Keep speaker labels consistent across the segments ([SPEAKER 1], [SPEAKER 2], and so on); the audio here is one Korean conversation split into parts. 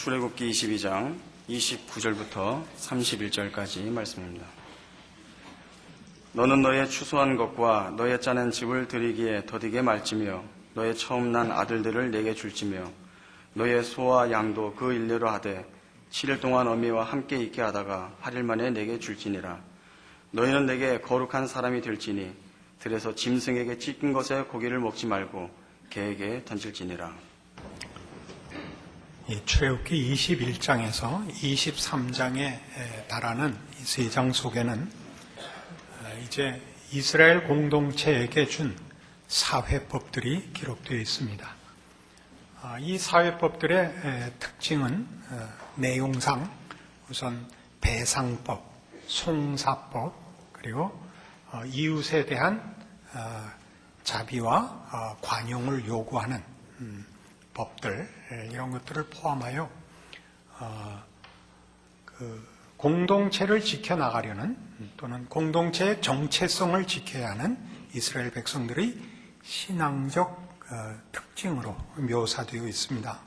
[SPEAKER 1] 출애굽기 22장 29절부터 31절까지 말씀입니다. 너는 너의 추수한 것과 너의 짜낸 집을 드리기에 더디게 말지며 너의 처음 난 아들들을 내게 줄지며 너의 소와 양도 그 일례로 하되 7일 동안 어미와 함께 있게 하다가 8일 만에 내게 줄지니라. 너희는 내게 거룩한 사람이 될지니 들에서 짐승에게 찢긴 것의 고기를 먹지 말고 개에게 던질지니라.
[SPEAKER 2] 출애굽기 21장에서 23장에 달하는 이 세 장 속에는 이제 이스라엘 공동체에게 준 사회법들이 기록되어 있습니다. 이 사회법들의 특징은 내용상 우선 배상법, 송사법, 그리고 이웃에 대한 자비와 관용을 요구하는 법들, 이런 것들을 포함하여 공동체를 지켜나가려는 또는 공동체의 정체성을 지켜야 하는 이스라엘 백성들의 신앙적 특징으로 묘사되어 있습니다.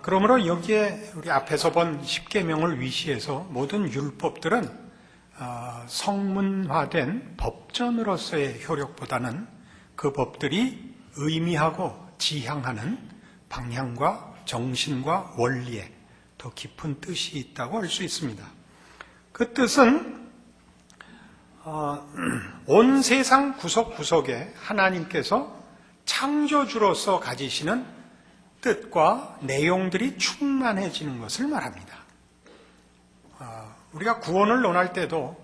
[SPEAKER 2] 그러므로 여기에 우리 앞에서 본 십계명을 위시해서 모든 율법들은 성문화된 법전으로서의 효력보다는 그 법들이 의미하고 지향하는 방향과 정신과 원리에 더 깊은 뜻이 있다고 할 수 있습니다. 그 뜻은 온 세상 구석구석에 하나님께서 창조주로서 가지시는 뜻과 내용들이 충만해지는 것을 말합니다. 우리가 구원을 논할 때도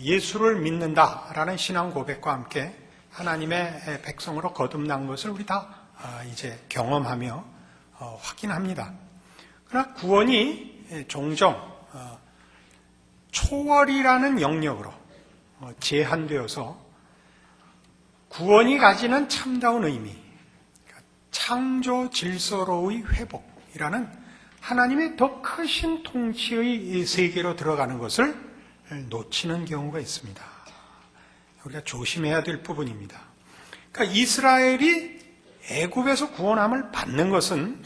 [SPEAKER 2] 예수를 믿는다라는 신앙 고백과 함께 하나님의 백성으로 거듭난 것을 우리 다 이제 경험하며 확인합니다. 그러나 구원이 종종 초월이라는 영역으로 제한되어서 구원이 가지는 참다운 의미, 창조 질서로의 회복이라는 하나님의 더 크신 통치의 세계로 들어가는 것을 놓치는 경우가 있습니다. 우리가 조심해야 될 부분입니다. 그러니까 이스라엘이 애굽에서 구원함을 받는 것은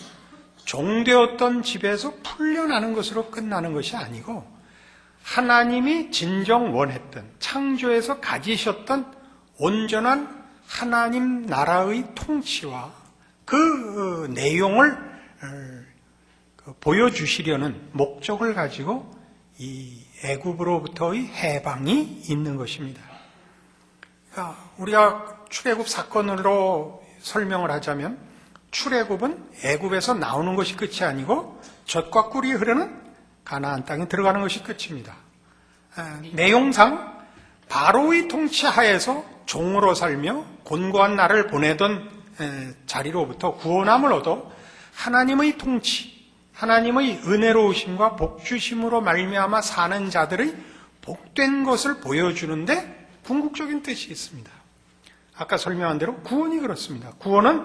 [SPEAKER 2] 종되었던 집에서 풀려나는 것으로 끝나는 것이 아니고 하나님이 진정 원했던 창조에서 가지셨던 온전한 하나님 나라의 통치와 그 내용을 보여주시려는 목적을 가지고 이 애굽으로부터의 해방이 있는 것입니다. 우리가 출애굽 사건으로 설명을 하자면 출애굽은 애굽에서 나오는 것이 끝이 아니고 젖과 꿀이 흐르는 가나안 땅에 들어가는 것이 끝입니다. 내용상 바로의 통치 하에서 종으로 살며 곤고한 날을 보내던 자리로부터 구원함을 얻어 하나님의 통치, 하나님의 은혜로우심과 복주심으로 말미암아 사는 자들의 복된 것을 보여주는데 궁극적인 뜻이 있습니다. 아까 설명한 대로 구원이 그렇습니다. 구원은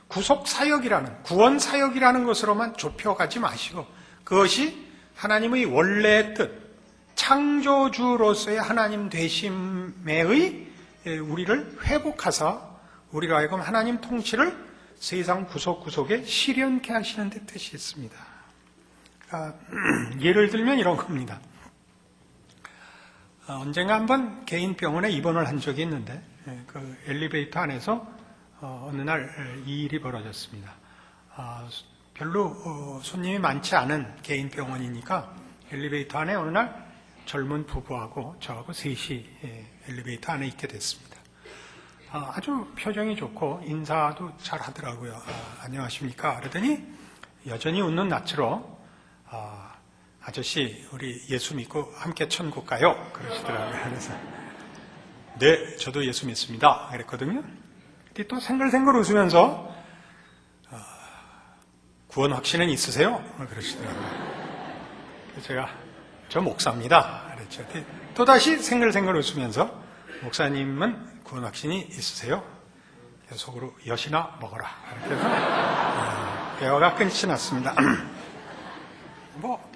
[SPEAKER 2] 구속사역이라는, 구원사역이라는 것으로만 좁혀가지 마시고 그것이 하나님의 원래의 뜻, 창조주로서의 하나님 되심의 우리를 회복하사 우리로 하여금 하나님 통치를 세상 구석구석에 실현케 하시는 데 뜻이 있습니다. 예를 들면 이런 겁니다. 언젠가 한번 개인 병원에 입원을 한 적이 있는데 그 엘리베이터 안에서 어느 날 이 일이 벌어졌습니다. 별로 손님이 많지 않은 개인 병원이니까 엘리베이터 안에 어느 날 젊은 부부하고 저하고 셋이 엘리베이터 안에 있게 됐습니다. 아주 표정이 좋고 인사도 잘 하더라고요. 안녕하십니까? 그러더니 여전히 웃는 낯으로 아저씨, 우리 예수 믿고 함께 천국 가요? 그러시더라고요. 그래서, 네, 저도 예수 믿습니다. 그랬거든요. 근데 또 생글생글 웃으면서, 구원 확신은 있으세요? 그러시더라고요. 그래서 제가, 저 목사입니다. 그랬죠. 또다시 생글생글 웃으면서, 목사님은 구원 확신이 있으세요? 속으로 엿이나 먹어라. 그래서, 대화가 끝이 났습니다.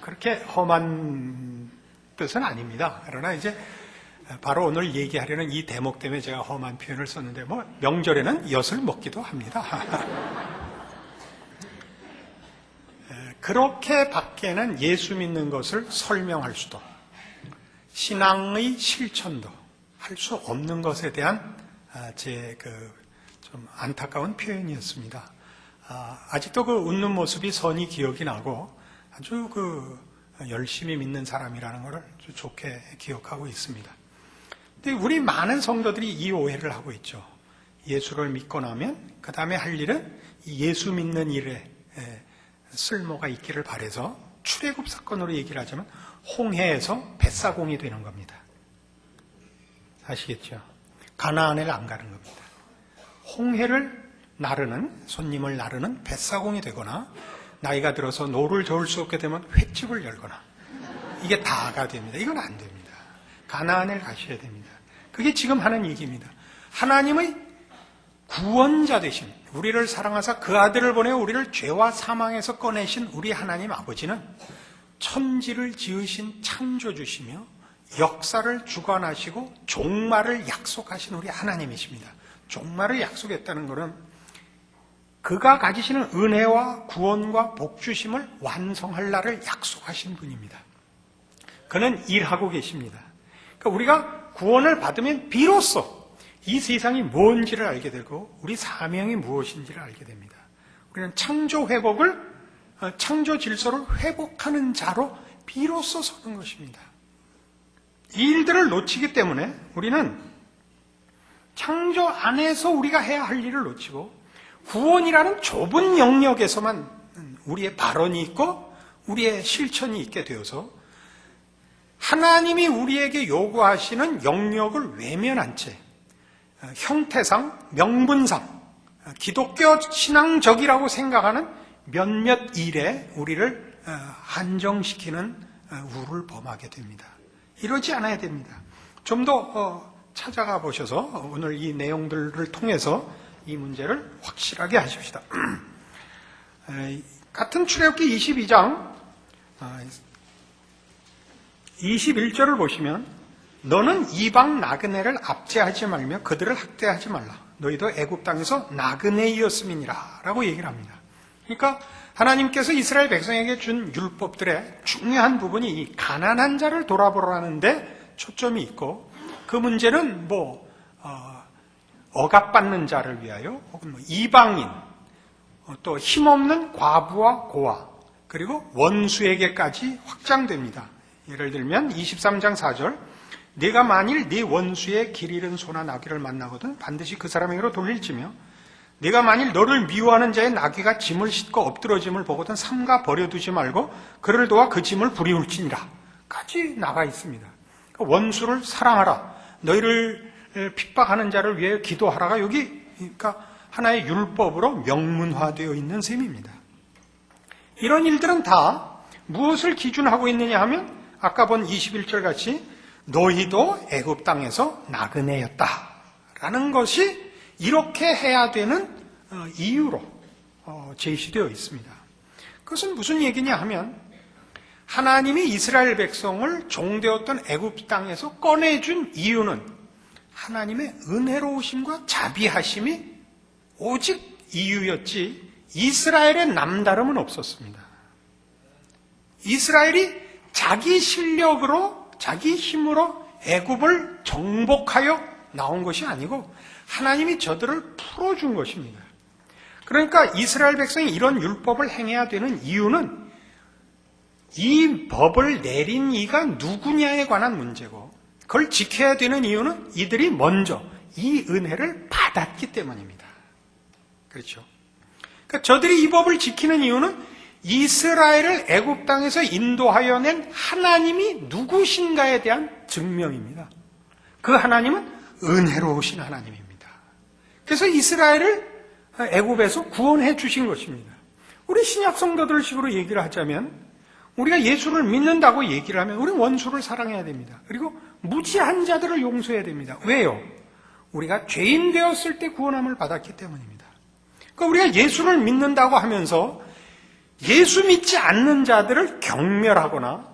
[SPEAKER 2] 그렇게 험한 뜻은 아닙니다. 그러나 이제 바로 오늘 얘기하려는 이 대목 때문에 제가 험한 표현을 썼는데 명절에는 엿을 먹기도 합니다. 그렇게 밖에는 예수 믿는 것을 설명할 수도, 신앙의 실천도 할 수 없는 것에 대한 제 좀 안타까운 표현이었습니다. 아직도 그 웃는 모습이 선히 기억이 나고 아주 열심히 믿는 사람이라는 것을 아주 좋게 기억하고 있습니다. 근데 우리 많은 성도들이 이 오해를 하고 있죠. 예수를 믿고 나면 그 다음에 할 일은 예수 믿는 일에 쓸모가 있기를 바라서 출애굽 사건으로 얘기를 하자면 홍해에서 뱃사공이 되는 겁니다. 아시겠죠? 가나안을 안 가는 겁니다. 홍해를 나르는, 손님을 나르는 뱃사공이 되거나 나이가 들어서 노를 저을 수 없게 되면 횟집을 열거나 이게 다가 됩니다. 이건 안 됩니다. 가나안을 가셔야 됩니다. 그게 지금 하는 얘기입니다. 하나님의 구원자 되신, 우리를 사랑하사 그 아들을 보내어 우리를 죄와 사망에서 꺼내신 우리 하나님 아버지는 천지를 지으신 창조주시며 역사를 주관하시고 종말을 약속하신 우리 하나님이십니다. 종말을 약속했다는 것은 그가 가지시는 은혜와 구원과 복주심을 완성할 날을 약속하신 분입니다. 그는 일하고 계십니다. 그러니까 우리가 구원을 받으면 비로소 이 세상이 뭔지를 알게 되고 우리 사명이 무엇인지를 알게 됩니다. 우리는 창조 회복을, 창조 질서를 회복하는 자로 비로소 서는 것입니다. 이 일들을 놓치기 때문에 우리는 창조 안에서 우리가 해야 할 일을 놓치고 구원이라는 좁은 영역에서만 우리의 발언이 있고 우리의 실천이 있게 되어서 하나님이 우리에게 요구하시는 영역을 외면한 채 형태상, 명분상, 기독교 신앙적이라고 생각하는 몇몇 일에 우리를 한정시키는 우를 범하게 됩니다. 이러지 않아야 됩니다. 좀 더 찾아가 보셔서 오늘 이 내용들을 통해서 이 문제를 확실하게 하십시다. 같은 출애굽기 22장 21절을 보시면 너는 이방 나그네를 압제하지 말며 그들을 학대하지 말라. 너희도 애굽 땅에서 나그네이었음이니라 라고 얘기를 합니다. 그러니까 하나님께서 이스라엘 백성에게 준 율법들의 중요한 부분이 이 가난한 자를 돌아보라는 데 초점이 있고 그 문제는 억압받는 자를 위하여 혹은 이방인, 또 힘없는 과부와 고아, 그리고 원수에게까지 확장됩니다. 예를 들면 23장 4절 네가 만일 네 원수의 길 잃은 소나 나귀를 만나거든 반드시 그 사람에게로 돌릴지며 네가 만일 너를 미워하는 자의 나귀가 짐을 싣고 엎드러짐을 보거든 삼가 버려두지 말고 그를 도와 그 짐을 부리울지니라 까지 나가 있습니다. 그러니까 원수를 사랑하라. 너희를 핍박하는 자를 위해 기도하라가 여기 그러니까 하나의 율법으로 명문화되어 있는 셈입니다. 이런 일들은 다 무엇을 기준하고 있느냐 하면 아까 본 21절 같이 너희도 애굽 땅에서 나그네였다라는 것이 이렇게 해야 되는 이유로 제시되어 있습니다. 그것은 무슨 얘기냐 하면 하나님이 이스라엘 백성을 종되었던 애굽 땅에서 꺼내준 이유는 하나님의 은혜로우심과 자비하심이 오직 이유였지 이스라엘의 남다름은 없었습니다. 이스라엘이 자기 실력으로 자기 힘으로 애굽을 정복하여 나온 것이 아니고 하나님이 저들을 풀어준 것입니다. 그러니까 이스라엘 백성이 이런 율법을 행해야 되는 이유는 이 법을 내린 이가 누구냐에 관한 문제고 그걸 지켜야 되는 이유는 이들이 먼저 이 은혜를 받았기 때문입니다. 그렇죠? 그러니까 저들이 이 법을 지키는 이유는 이스라엘을 애굽 땅에서 인도하여 낸 하나님이 누구신가에 대한 증명입니다. 그 하나님은 은혜로우신 하나님입니다. 그래서 이스라엘을 애굽에서 구원해 주신 것입니다. 우리 신약 성도들 식으로 얘기를 하자면 우리가 예수를 믿는다고 얘기를 하면 우리 원수를 사랑해야 됩니다. 그리고 무지한 자들을 용서해야 됩니다. 왜요? 우리가 죄인 되었을 때 구원함을 받았기 때문입니다. 그러니까 우리가 예수를 믿는다고 하면서 예수 믿지 않는 자들을 경멸하거나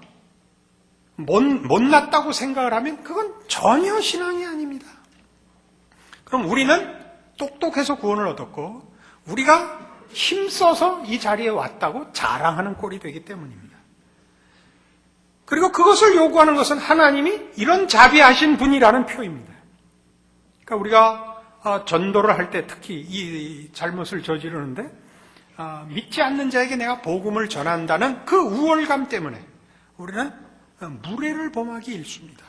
[SPEAKER 2] 못났다고 생각을 하면 그건 전혀 신앙이 아닙니다. 그럼 우리는 똑똑해서 구원을 얻었고 우리가 힘써서 이 자리에 왔다고 자랑하는 꼴이 되기 때문입니다. 그리고 그것을 요구하는 것은 하나님이 이런 자비하신 분이라는 표입니다. 그러니까 우리가 전도를 할 때 특히 이 잘못을 저지르는데 믿지 않는 자에게 내가 복음을 전한다는 그 우월감 때문에 우리는 무례를 범하기 일쑤입니다.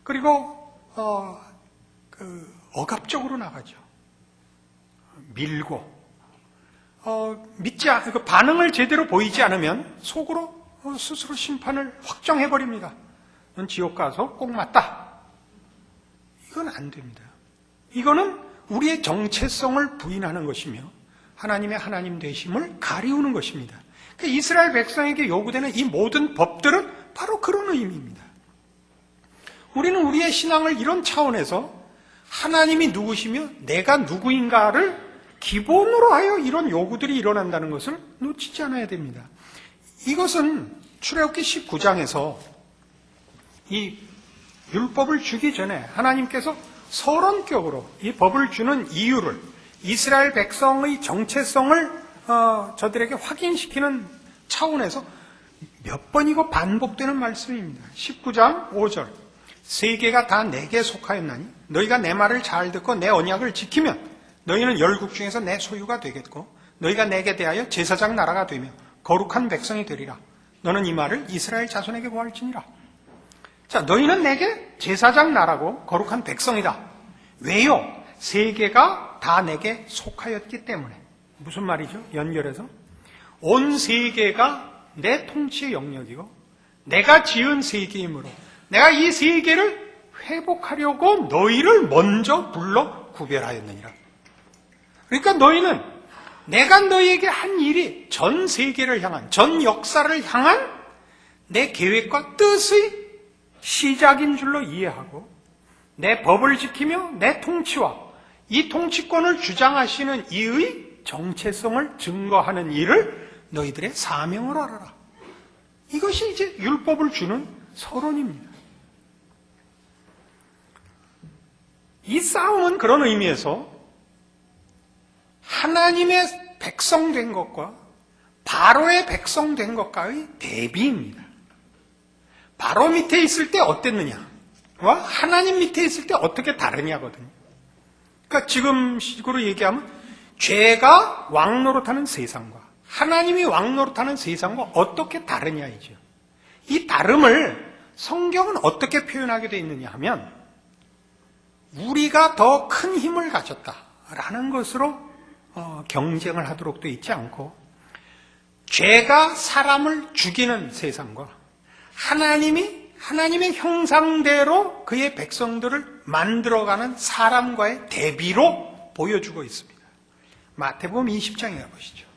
[SPEAKER 2] 그리고 억압적으로 나가죠. 밀고 그 반응을 제대로 보이지 않으면 속으로 스스로 심판을 확정해버립니다. 넌 지옥 가서 꼭 맞다. 이건 안 됩니다. 이거는 우리의 정체성을 부인하는 것이며 하나님의 하나님 되심을 가리우는 것입니다. 그러니까 이스라엘 백성에게 요구되는 이 모든 법들은 바로 그런 의미입니다. 우리는 우리의 신앙을 이런 차원에서 하나님이 누구시며 내가 누구인가를 기본으로 하여 이런 요구들이 일어난다는 것을 놓치지 않아야 됩니다. 이것은 출애굽기 19장에서 이 율법을 주기 전에 하나님께서 서론격으로 이 법을 주는 이유를 이스라엘 백성의 정체성을 저들에게 확인시키는 차원에서 몇 번이고 반복되는 말씀입니다. 19장 5절 세계가 다 내게 속하였나니 너희가 내 말을 잘 듣고 내 언약을 지키면 너희는 열국 중에서 내 소유가 되겠고 너희가 내게 대하여 제사장 나라가 되며 거룩한 백성이 되리라. 너는 이 말을 이스라엘 자손에게 고할지니라. 자, 너희는 내게 제사장 나라고 거룩한 백성이다. 왜요? 세계가 다 내게 속하였기 때문에. 무슨 말이죠? 연결해서 온 세계가 내 통치의 영역이고 내가 지은 세계이므로 내가 이 세계를 회복하려고 너희를 먼저 불러 구별하였느니라. 그러니까 너희는 내가 너희에게 한 일이 전 세계를 향한, 전 역사를 향한 내 계획과 뜻의 시작인 줄로 이해하고 내 법을 지키며 내 통치와 이 통치권을 주장하시는 이의 정체성을 증거하는 일을 너희들의 사명으로 알아라. 이것이 이제 율법을 주는 서론입니다. 이 싸움은 그런 의미에서 하나님의 백성된 것과 바로의 백성된 것과의 대비입니다. 바로 밑에 있을 때 어땠느냐와 하나님 밑에 있을 때 어떻게 다르냐거든요. 그러니까 지금 식으로 얘기하면 죄가 왕노릇하는 세상과 하나님이 왕노릇하는 세상과 어떻게 다르냐이죠. 이 다름을 성경은 어떻게 표현하게 되어 있느냐 하면 우리가 더 큰 힘을 가졌다라는 것으로 경쟁을 하도록 되어 있지 않고 죄가 사람을 죽이는 세상과 하나님의 형상대로 그의 백성들을 만들어가는 사람과의 대비로 보여주고 있습니다. 마태복음 20장에 가보시죠.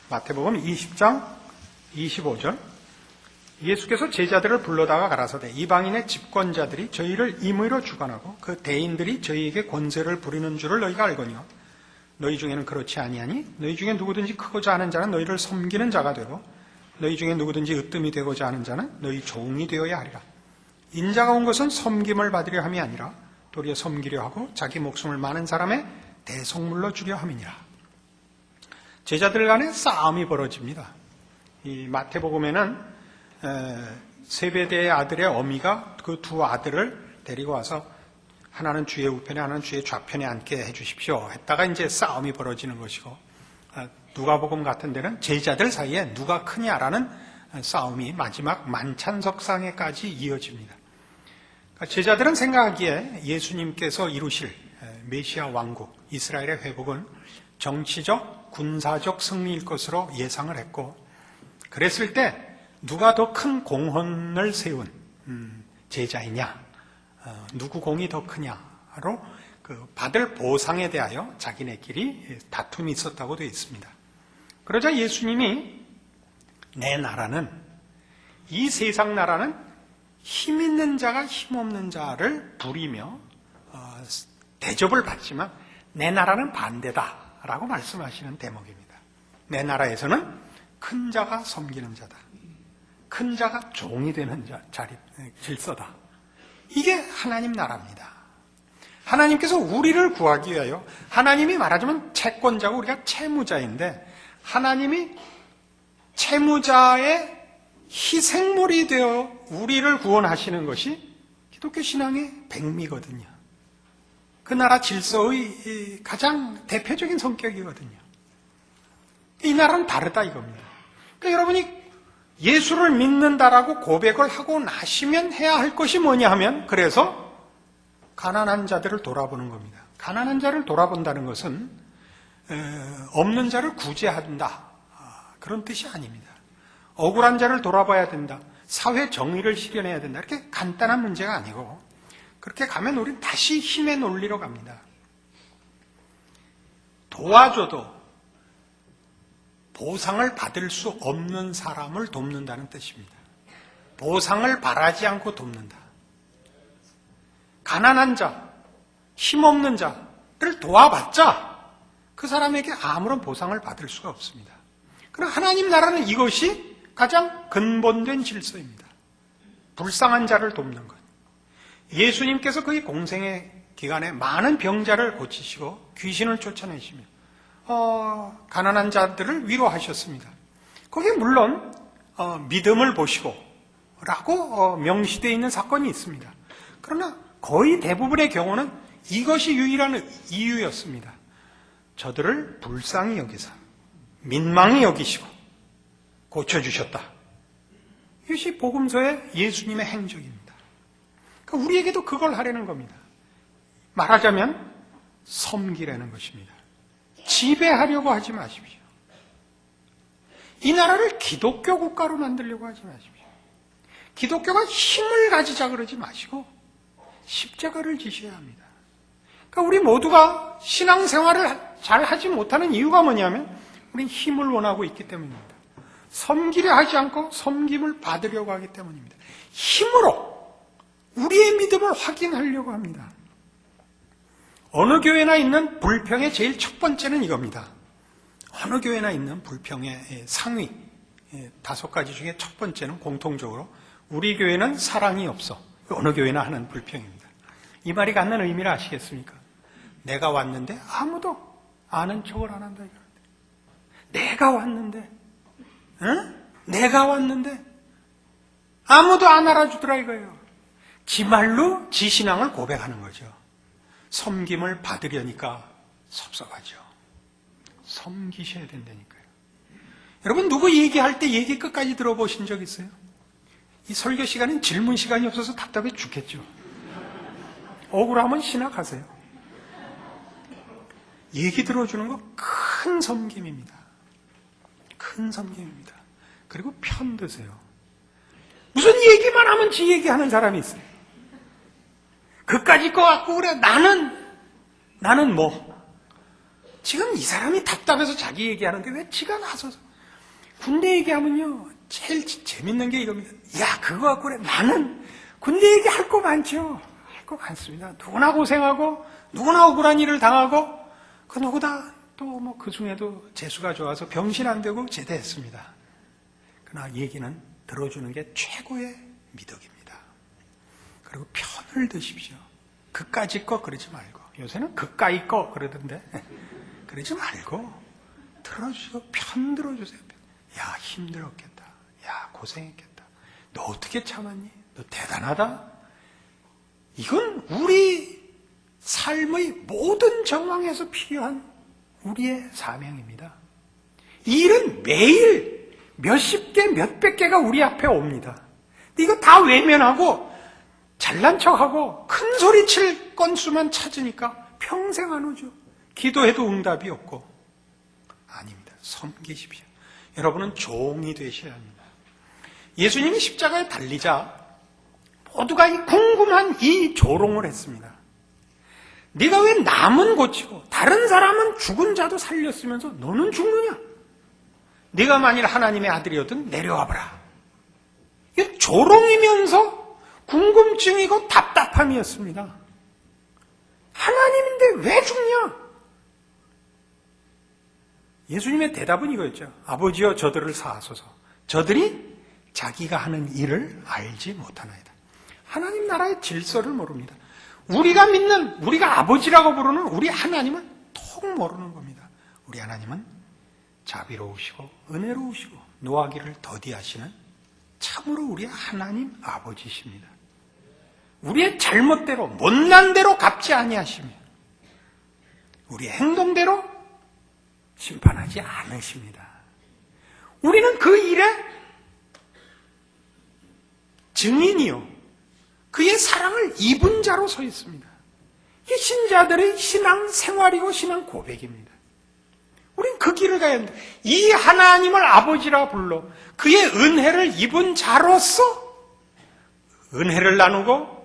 [SPEAKER 2] 마태복음 20장 25절 예수께서 제자들을 불러다가 가라사대 이방인의 집권자들이 저희를 임의로 주관하고 그 대인들이 저희에게 권세를 부리는 줄을 너희가 알거니와 너희 중에는 그렇지 아니하니 너희 중에 누구든지 크고자 하는 자는 너희를 섬기는 자가 되고 너희 중에 누구든지 으뜸이 되고자 하는 자는 너희 종이 되어야 하리라. 인자가 온 것은 섬김을 받으려 함이 아니라 도리어 섬기려 하고 자기 목숨을 많은 사람의 대속물로 주려 함이니라. 제자들 간에 싸움이 벌어집니다. 이 마태복음에는 세베대의 아들의 어미가 그 두 아들을 데리고 와서 하나는 주의 우편에 하나는 주의 좌편에 앉게 해주십시오 했다가 이제 싸움이 벌어지는 것이고 누가복음 같은 데는 제자들 사이에 누가 크냐라는 싸움이 마지막 만찬석상에까지 이어집니다. 그러니까 제자들은 생각하기에 예수님께서 이루실 메시아 왕국 이스라엘의 회복은 정치적 군사적 승리일 것으로 예상을 했고 그랬을 때 누가 더 큰 공헌을 세운 제자이냐, 누구 공이 더 크냐로 그 받을 보상에 대하여 자기네끼리 다툼이 있었다고 되어 있습니다. 그러자 예수님이 내 나라는 이 세상 나라는 힘 있는 자가 힘 없는 자를 부리며 대접을 받지만 내 나라는 반대다라고 말씀하시는 대목입니다. 내 나라에서는 큰 자가 섬기는 자다. 큰 자가 종이 되는 질서다. 이게 하나님 나라입니다. 하나님께서 우리를 구하기 위하여, 하나님이 말하자면 채권자고 우리가 채무자인데, 하나님이 채무자의 희생물이 되어 우리를 구원하시는 것이 기독교 신앙의 백미거든요. 그 나라 질서의 가장 대표적인 성격이거든요. 이 나라는 다르다 이겁니다. 그러니까 여러분이 예수를 믿는다라고 고백을 하고 나시면 해야 할 것이 뭐냐 하면, 그래서 가난한 자들을 돌아보는 겁니다. 가난한 자를 돌아본다는 것은 없는 자를 구제한다, 그런 뜻이 아닙니다. 억울한 자를 돌아봐야 된다, 사회 정의를 실현해야 된다, 이렇게 간단한 문제가 아니고, 그렇게 가면 우리는 다시 힘의 논리로 갑니다. 도와줘도 보상을 받을 수 없는 사람을 돕는다는 뜻입니다. 보상을 바라지 않고 돕는다. 가난한 자, 힘없는 자를 도와봤자 그 사람에게 아무런 보상을 받을 수가 없습니다. 그러나 하나님 나라는 이것이 가장 근본된 질서입니다. 불쌍한 자를 돕는 것. 예수님께서 그의 공생의 기간에 많은 병자를 고치시고 귀신을 쫓아내시며 가난한 자들을 위로하셨습니다. 거기에 물론 믿음을 보시고 라고 명시되어 있는 사건이 있습니다. 그러나 거의 대부분의 경우는 이것이 유일한 이유였습니다. 저들을 불쌍히 여기사 민망히 여기시고 고쳐주셨다. 이것이 복음서의 예수님의 행적입니다. 그러니까 우리에게도 그걸 하려는 겁니다. 말하자면 섬기라는 것입니다. 지배하려고 하지 마십시오. 이 나라를 기독교 국가로 만들려고 하지 마십시오. 기독교가 힘을 가지자 그러지 마시고 십자가를 지셔야 합니다. 그러니까 우리 모두가 신앙생활을 잘 하지 못하는 이유가 뭐냐면 우린 힘을 원하고 있기 때문입니다. 섬기려 하지 않고 섬김을 받으려고 하기 때문입니다. 힘으로 우리의 믿음을 확인하려고 합니다. 어느 교회나 있는 불평의 제일 첫 번째는 이겁니다. 어느 교회나 있는 불평의 상위 5가지 중에 첫 번째는 공통적으로 우리 교회는 사랑이 없어. 어느 교회나 하는 불평입니다. 이 말이 갖는 의미를 아시겠습니까? 내가 왔는데 아무도 아는 척을 안 한다 이거예요. 내가 왔는데, 응? 내가 왔는데 아무도 안 알아주더라 이거예요. 지 말로 지 신앙을 고백하는 거죠. 섬김을 받으려니까 섭섭하죠. 섬기셔야 된다니까요. 여러분 누구 얘기할 때 얘기 끝까지 들어보신 적 있어요? 이 설교 시간은 질문 시간이 없어서 답답해 죽겠죠. 억울하면 신학하세요. 얘기 들어주는 거 큰 섬김입니다. 큰 섬김입니다. 그리고 편 드세요. 무슨 얘기만 하면 지 얘기하는 사람이 있어요. 그까짓 거 갖고 그래. 나는 뭐. 지금 이 사람이 답답해서 자기 얘기하는데 왜 지가 나서서. 군대 얘기하면요. 제일 재밌는 게 이겁니다. 야, 그거 갖고 그래. 나는 군대 얘기 할 거 많죠. 할 거 많습니다. 누구나 고생하고, 누구나 억울한 일을 당하고, 그 누구다 또 뭐 그 중에도 재수가 좋아서 병신 안 되고 제대했습니다. 그러나 얘기는 들어주는 게 최고의 미덕입니다. 그리고 편을 드십시오. 그까짓 거 그러지 말고. 요새는 그까이 거 그러던데. 그러지 말고 들어주시고 편 들어주세요. 야, 힘들었겠다. 야, 고생했겠다. 너 어떻게 참았니? 너 대단하다. 이건 우리 삶의 모든 정황에서 필요한 우리의 사명입니다. 이 일은 매일 몇십 개, 몇백 개가 우리 앞에 옵니다. 근데 이거 다 외면하고 잘난 척하고 큰 소리 칠 건수만 찾으니까 평생 안 오죠. 기도해도 응답이 없고. 아닙니다. 섬기십시오. 여러분은 종이 되셔야 합니다. 예수님이 십자가에 달리자 모두가 이 궁금한 이 조롱을 했습니다. 네가 왜 남은 고치고 다른 사람은 죽은 자도 살렸으면서 너는 죽느냐? 네가 만일 하나님의 아들이었든 내려와봐라. 이게 조롱이면서 궁금증이고 답답함이었습니다. 하나님인데 왜 죽냐? 예수님의 대답은 이거였죠. 아버지여 저들을 사하소서. 저들이 자기가 하는 일을 알지 못하나이다. 하나님 나라의 질서를 모릅니다. 우리가 믿는, 우리가 아버지라고 부르는 우리 하나님은 통 모르는 겁니다. 우리 하나님은 자비로우시고 은혜로우시고 노하기를 더디하시는 참으로 우리 하나님 아버지십니다. 우리의 잘못대로 못난 대로 갚지 아니하시며 우리의 행동대로 심판하지 않으십니다. 우리는 그 일에 증인이요 그의 사랑을 입은 자로 서 있습니다. 이게 신자들의 신앙 생활이고 신앙 고백입니다. 우린 그 길을 가야 합니다. 이 하나님을 아버지라 불러 그의 은혜를 입은 자로서 은혜를 나누고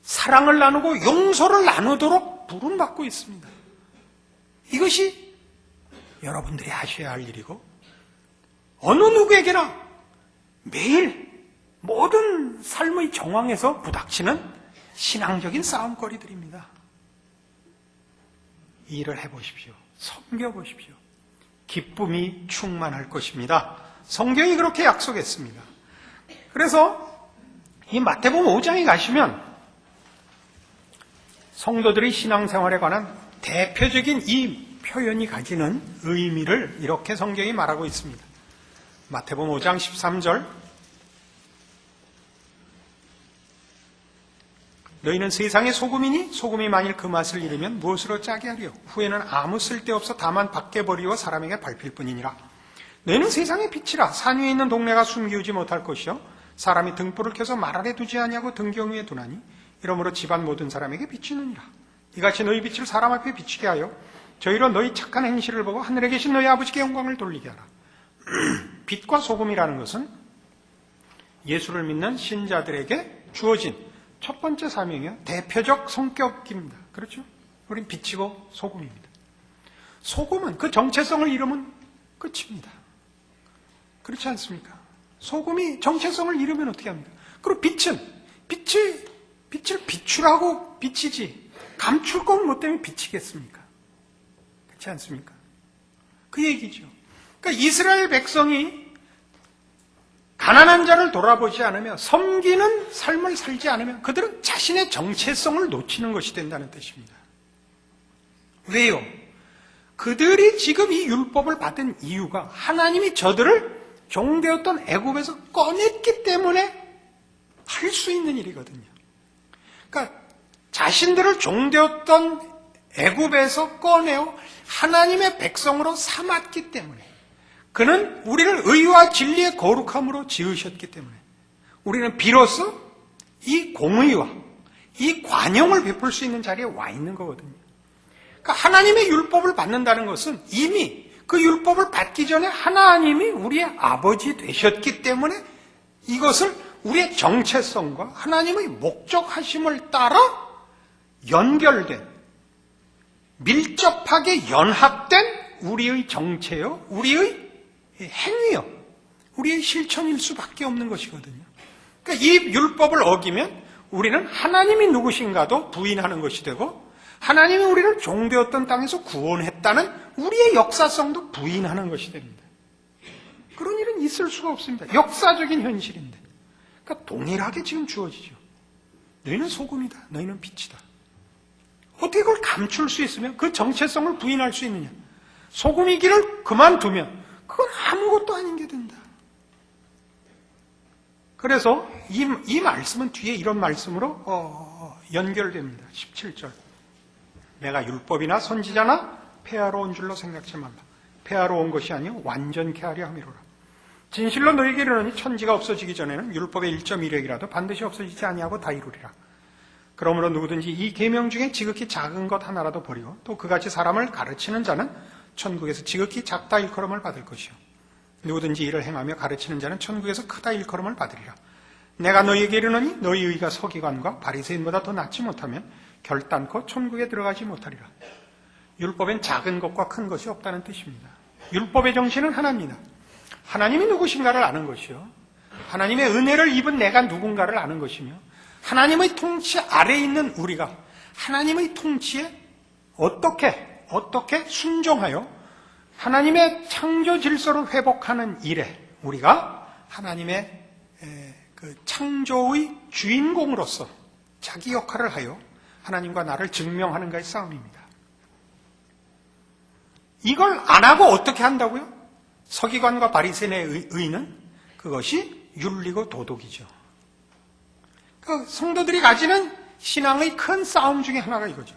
[SPEAKER 2] 사랑을 나누고 용서를 나누도록 부름받고 있습니다. 이것이 여러분들이 하셔야 할 일이고 어느 누구에게나 매일 모든 삶의 정황에서 부닥치는 신앙적인 싸움거리들입니다. 이 일을 해보십시오. 섬겨보십시오. 기쁨이 충만할 것입니다. 성경이 그렇게 약속했습니다. 그래서 이 마태복음 5장에 가시면 성도들의 신앙생활에 관한 대표적인 이 표현이 가지는 의미를 이렇게 성경이 말하고 있습니다. 마태복음 5장 13절 너희는 세상의 소금이니 소금이 만일 그 맛을 잃으면 무엇으로 짜게 하리요? 후에는 아무 쓸데없어 다만 밖에 버리고 사람에게 밟힐 뿐이니라. 너희는 세상의 빛이라. 산 위에 있는 동네가 숨기우지 못할 것이요 사람이 등불을 켜서 말 아래 두지 아니하고 등경 위에 두나니 이러므로 집안 모든 사람에게 비치느니라. 이같이 너희 빛을 사람 앞에 비치게 하여 저희로 너희 착한 행실을 보고 하늘에 계신 너희 아버지께 영광을 돌리게 하라. 빛과 소금이라는 것은 예수를 믿는 신자들에게 주어진 첫 번째 사명이요 대표적 성격입니다. 그렇죠? 우린 빛이고 소금입니다. 소금은 그 정체성을 잃으면 끝입니다. 그렇지 않습니까? 소금이 정체성을 잃으면 어떻게 합니까? 그리고 빛을 비추라고 비치지 감출 건 뭐 때문에 비치겠습니까? 그렇지 않습니까? 그 얘기죠. 그러니까 이스라엘 백성이 가난한 자를 돌아보지 않으며 섬기는 삶을 살지 않으면 그들은 자신의 정체성을 놓치는 것이 된다는 뜻입니다. 왜요? 그들이 지금 이 율법을 받은 이유가 하나님이 저들을 종되었던 애굽에서 꺼냈기 때문에 할 수 있는 일이거든요. 그러니까 자신들을 종되었던 애굽에서 꺼내어 하나님의 백성으로 삼았기 때문에 그는 우리를 의와 진리의 거룩함으로 지으셨기 때문에 우리는 비로소 이 공의와 이 관용을 베풀 수 있는 자리에 와 있는 거거든요. 그러니까 하나님의 율법을 받는다는 것은 이미 그 율법을 받기 전에 하나님이 우리의 아버지 되셨기 때문에 이것을 우리의 정체성과 하나님의 목적하심을 따라 연결된 밀접하게 연합된 우리의 정체요, 우리의 행위요, 우리의 실천일 수밖에 없는 것이거든요. 그러니까 이 율법을 어기면 우리는 하나님이 누구신가도 부인하는 것이 되고 하나님이 우리를 종되었던 땅에서 구원했다는 우리의 역사성도 부인하는 것이 됩니다. 그런 일은 있을 수가 없습니다. 역사적인 현실인데. 그러니까 동일하게 지금 주어지죠. 너희는 소금이다. 너희는 빛이다. 어떻게 그걸 감출 수 있으면 그 정체성을 부인할 수 있느냐. 소금이기를 그만두면 그건 아무것도 아닌 게 된다. 그래서 이 말씀은 뒤에 이런 말씀으로 연결됩니다. 17절. 내가 율법이나 선지자나 폐하러 온 줄로 생각지 말라. 폐하러 온 것이 아니요 완전케 하려 함이로라. 진실로 너희에게 이르노니 천지가 없어지기 전에는 율법의 1.1획이라도 반드시 없어지지 아니하고 다 이루리라. 그러므로 누구든지 이 계명 중에 지극히 작은 것 하나라도 버리고 또 그같이 사람을 가르치는 자는 천국에서 지극히 작다 일컬음을 받을 것이요 누구든지 이를 행하며 가르치는 자는 천국에서 크다 일컬음을 받으리라. 내가 너희에게 이르노니 너희 의가 서기관과 바리새인보다 더 낫지 못하면 결단코 천국에 들어가지 못하리라. 율법엔 작은 것과 큰 것이 없다는 뜻입니다. 율법의 정신은 하나입니다. 하나님이 누구신가를 아는 것이요 하나님의 은혜를 입은 내가 누군가를 아는 것이며 하나님의 통치 아래에 있는 우리가 하나님의 통치에 어떻게 순종하여 하나님의 창조 질서를 회복하는 일에 우리가 하나님의 그 창조의 주인공으로서 자기 역할을 하여 하나님과 나를 증명하는가의 싸움입니다. 이걸 안 하고 어떻게 한다고요? 서기관과 바리새인의 의는 그것이 윤리고 도덕이죠. 그 성도들이 가지는 신앙의 큰 싸움 중에 하나가 이거죠.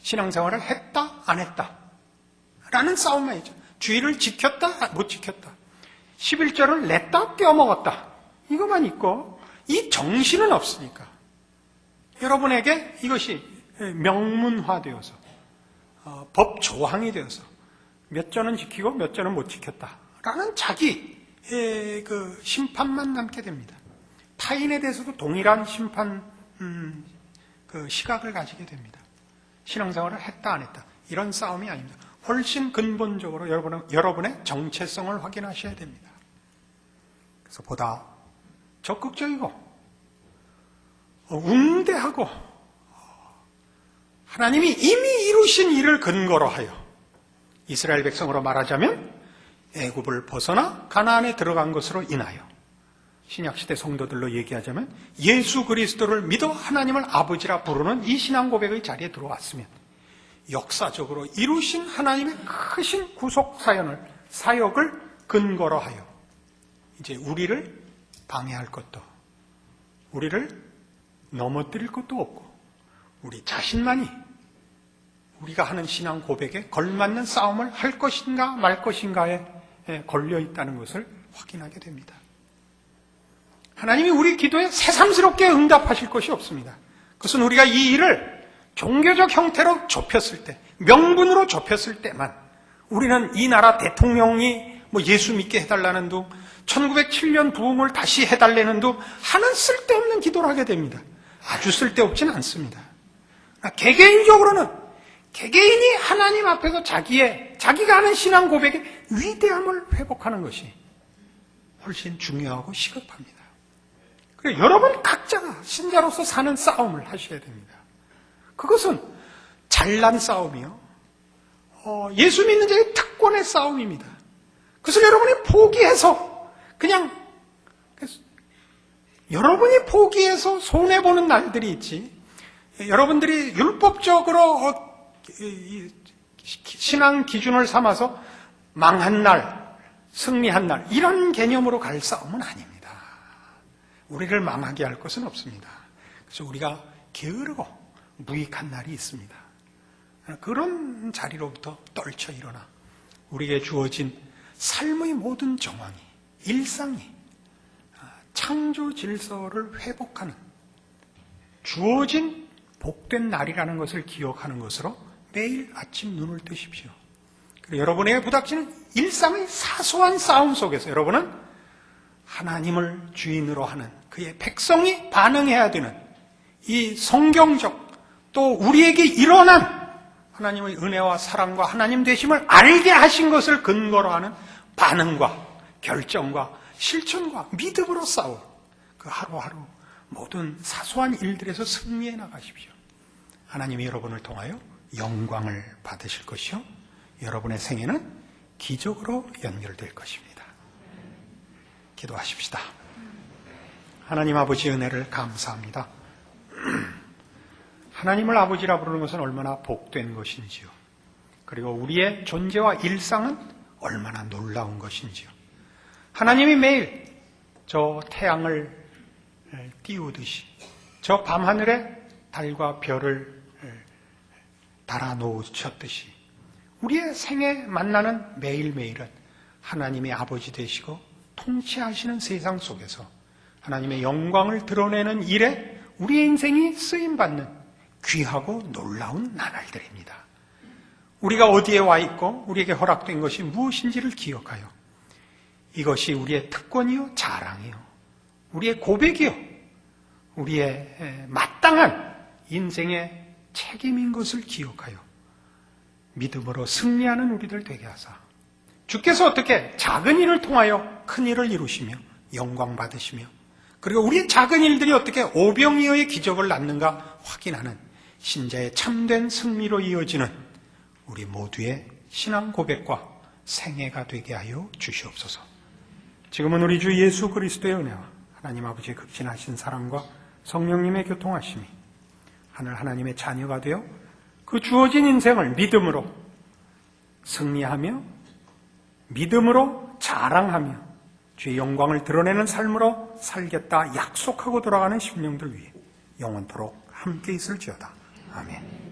[SPEAKER 2] 신앙생활을 했다 안 했다 라는 싸움만이죠. 주의를 지켰다 못 지켰다, 11절을 냈다 떼어먹었다, 이것만 있고 이 정신은 없으니까 여러분에게 이것이 명문화되어서 법 조항이 되어서 몇 절은 지키고 몇 절은 못 지켰다라는 자기의 그 심판만 남게 됩니다. 타인에 대해서도 동일한 심판 그 시각을 가지게 됩니다. 신앙생활을 했다 안 했다 이런 싸움이 아닙니다. 훨씬 근본적으로 여러분의 정체성을 확인하셔야 됩니다. 그래서 보다 적극적이고 웅대하고 하나님이 이미 이루신 일을 근거로 하여 이스라엘 백성으로 말하자면 애굽을 벗어나 가나안에 들어간 것으로 인하여 신약시대 성도들로 얘기하자면 예수 그리스도를 믿어 하나님을 아버지라 부르는 이 신앙 고백의 자리에 들어왔으면 역사적으로 이루신 하나님의 크신 구속 사역을 근거로 하여 이제 우리를 방해할 것도, 우리를 넘어뜨릴 것도 없고 우리 자신만이 우리가 하는 신앙 고백에 걸맞는 싸움을 할 것인가 말 것인가에 걸려 있다는 것을 확인하게 됩니다. 하나님이 우리 기도에 새삼스럽게 응답하실 것이 없습니다. 그것은 우리가 이 일을 종교적 형태로 좁혔을 때, 명분으로 좁혔을 때만 우리는 이 나라 대통령이 예수 믿게 해달라는 둥, 1907년 부흥을 다시 해달라는 둥 하는 쓸데없는 기도를 하게 됩니다. 아주 쓸데없지는 않습니다. 개개인적으로는 개개인이 하나님 앞에서 자기가 하는 신앙 고백의 위대함을 회복하는 것이 훨씬 중요하고 시급합니다. 그래서 여러분 각자가 신자로서 사는 싸움을 하셔야 됩니다. 그것은 잘난 싸움이요, 예수 믿는 자의 특권의 싸움입니다. 그것을 여러분이 포기해서 여러분이 포기해서 손해보는 날들이 있지, 여러분들이 율법적으로 신앙 기준을 삼아서 망한 날, 승리한 날 이런 개념으로 갈 싸움은 아닙니다. 우리를 망하게 할 것은 없습니다. 그래서 우리가 게으르고 무익한 날이 있습니다. 그런 자리로부터 떨쳐 일어나 우리에게 주어진 삶의 모든 정황이, 일상이 창조 질서를 회복하는 주어진 복된 날이라는 것을 기억하는 것으로 매일 아침 눈을 뜨십시오. 그리고 여러분에게 부닥치는 일상의 사소한 싸움 속에서 여러분은 하나님을 주인으로 하는 그의 백성이 반응해야 되는 이 성경적 또 우리에게 일어난 하나님의 은혜와 사랑과 하나님 되심을 알게 하신 것을 근거로 하는 반응과 결정과 실천과 믿음으로 싸울 그 하루하루 모든 사소한 일들에서 승리해 나가십시오. 하나님이 여러분을 통하여 영광을 받으실 것이요, 여러분의 생애는 기적으로 연결될 것입니다. 기도하십시다. 하나님 아버지 은혜를 감사합니다. 하나님을 아버지라 부르는 것은 얼마나 복된 것인지요, 그리고 우리의 존재와 일상은 얼마나 놀라운 것인지요. 하나님이 매일 저 태양을 띄우듯이 저 밤하늘에 달과 별을 달아놓으셨듯이 우리의 생에 만나는 매일매일은 하나님의 아버지 되시고 통치하시는 세상 속에서 하나님의 영광을 드러내는 일에 우리의 인생이 쓰임받는 귀하고 놀라운 나날들입니다. 우리가 어디에 와 있고 우리에게 허락된 것이 무엇인지를 기억하여 이것이 우리의 특권이요, 자랑이요, 우리의 고백이요, 우리의 마땅한 인생의 책임인 것을 기억하여 믿음으로 승리하는 우리들 되게 하사 주께서 어떻게 작은 일을 통하여 큰 일을 이루시며 영광 받으시며 그리고 우리의 작은 일들이 어떻게 오병이어의 기적을 낳는가 확인하는 신자의 참된 승리로 이어지는 우리 모두의 신앙 고백과 생애가 되게 하여 주시옵소서. 지금은 우리 주 예수 그리스도의 은혜와 하나님 아버지의 극진하신 사랑과 성령님의 교통하심이 하늘 하나님의 자녀가 되어 그 주어진 인생을 믿음으로 승리하며 믿음으로 자랑하며 주의 영광을 드러내는 삶으로 살겠다 약속하고 돌아가는 심령들 위해 영원토록 함께 있을지어다. 아멘.